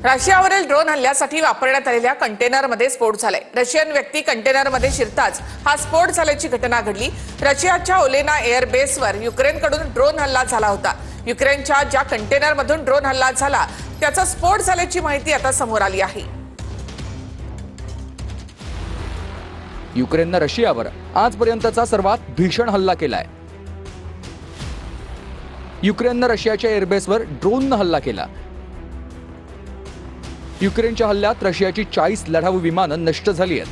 रशियावरील drone हल्ल्यासाठी वापरण्यात आलेल्या कंटेनरमध्ये स्फोट झालाय। रशियन व्यक्ती कंटेनरमध्ये शिरताच हा स्फोट झाल्याची घटना घडली। रशियाच्या ओलेना एअरबेसवर युक्रेनकडून ड्रोन हल्ला झाला होता। युक्रेनच्या ज्या कंटेनरमधून ड्रोन हल्ला झाला त्याचा स्फोट झाल्याची माहिती आता समोर आली आहे। युक्रेनने रशियावर आजपर्यंतचा सर्वात भीषण हल्ला केलाय। युक्रेनने रशियाच्या एअरबेसवर ड्रोनने हल्ला केला। युक्रेनच्या हल्ल्यात रशियाची 40 लढाऊ विमानं नष्ट झाली आहेत।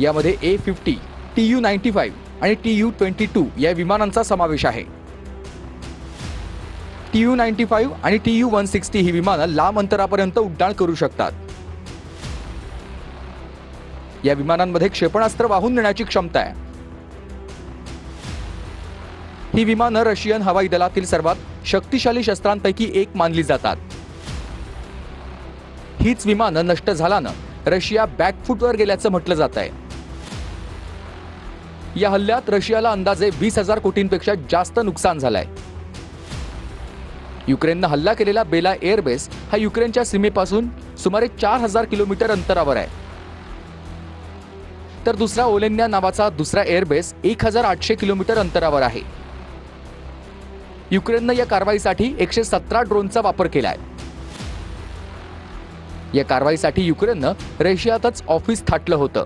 यामध्ये A-50, Tu-95 आणि Tu-22 या विमानांचा समावेश आहे। Tu-95 आणि Tu-160 ही विमानं लांब अंतरापर्यंत उड्डाण करू शकतात। या विमानांमध्ये क्षेपणास्त्र वाहून नेण्याची क्षमता आहे। ही विमानं रशियन हवाई दलातील सर्वात शक्तिशाली शस्त्रांपैकी एक मानली जातात। हीच विमानं नष्ट झाल्यानं रशिया बॅकफूटवर गेल्याचं म्हटलं जात आहे। या हल्ल्यात रशियाला अंदाजे 20,000 कोटींपेक्षा जास्त नुकसान झालंय। युक्रेनने हल्ला केलेला बेला एअरबेस हा युक्रेनच्या सीमेपासून सुमारे 4,000 किलोमीटर अंतरावर आहे। तर दुसरा ओलेन्या नावाचा दुसरा एअरबेस 1,800 किलोमीटर अंतरावर आहे। युक्रेनने या कारवाईसाठी 117 ड्रोनचा वापर केलाय। या कारवाईसाठी युक्रेनने रशियातच ऑफिस थाटलं होतं।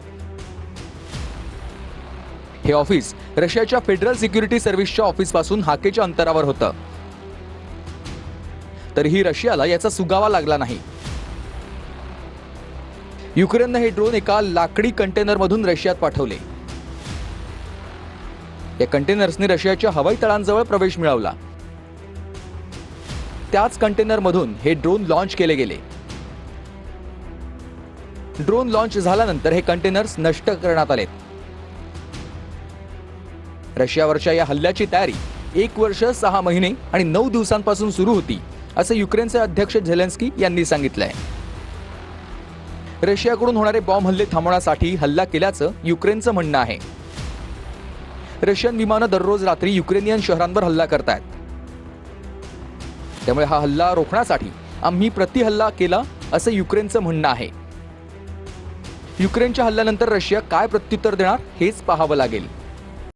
हे ऑफिस रशियाच्या फेडरल सिक्युरिटी सर्व्हिसच्या ऑफिसपासून हाकेच्या अंतरावर होतं। तरीही रशियाला याचा सुगावा लागला नाही। युक्रेनने हे ड्रोन एका लाकडी कंटेनरमधून रशियात पाठवले। या कंटेनर्सने रशियाच्या हवाई तळांजवळ प्रवेश मिळवला। त्याच कंटेनरमधून हे ड्रोन लॉन्च केले गेले। ड्रोन लॉन्च झाल्यानंतर हे कंटेनर्स नष्ट करण्यात आले। रशियावरच्या या हल्ल्याची तयारी 1 वर्ष 6 महिने आणि 9 दिवसांपासून सुरू होती, असे युक्रेनचे अध्यक्ष झेलेन्स्की यांनी सांगितलंय। रशियाकडून होणारे बॉम्ब हल्ले थांबवण्यासाठी हल्ला केल्याचं युक्रेनचं म्हणणं आहे। रशियन विमानं दररोज रात्री युक्रेनियन शहरांवर हल्ला करतायत। त्यामुळे हा हल्ला रोखण्यासाठी आम्ही प्रतिहल्ला केला, असं युक्रेनचं म्हणणं आहे। युक्रेनच्या हल्ल्यानंतर रशिया काय प्रत्युत्तर देणार हेच पाहावं लागेल।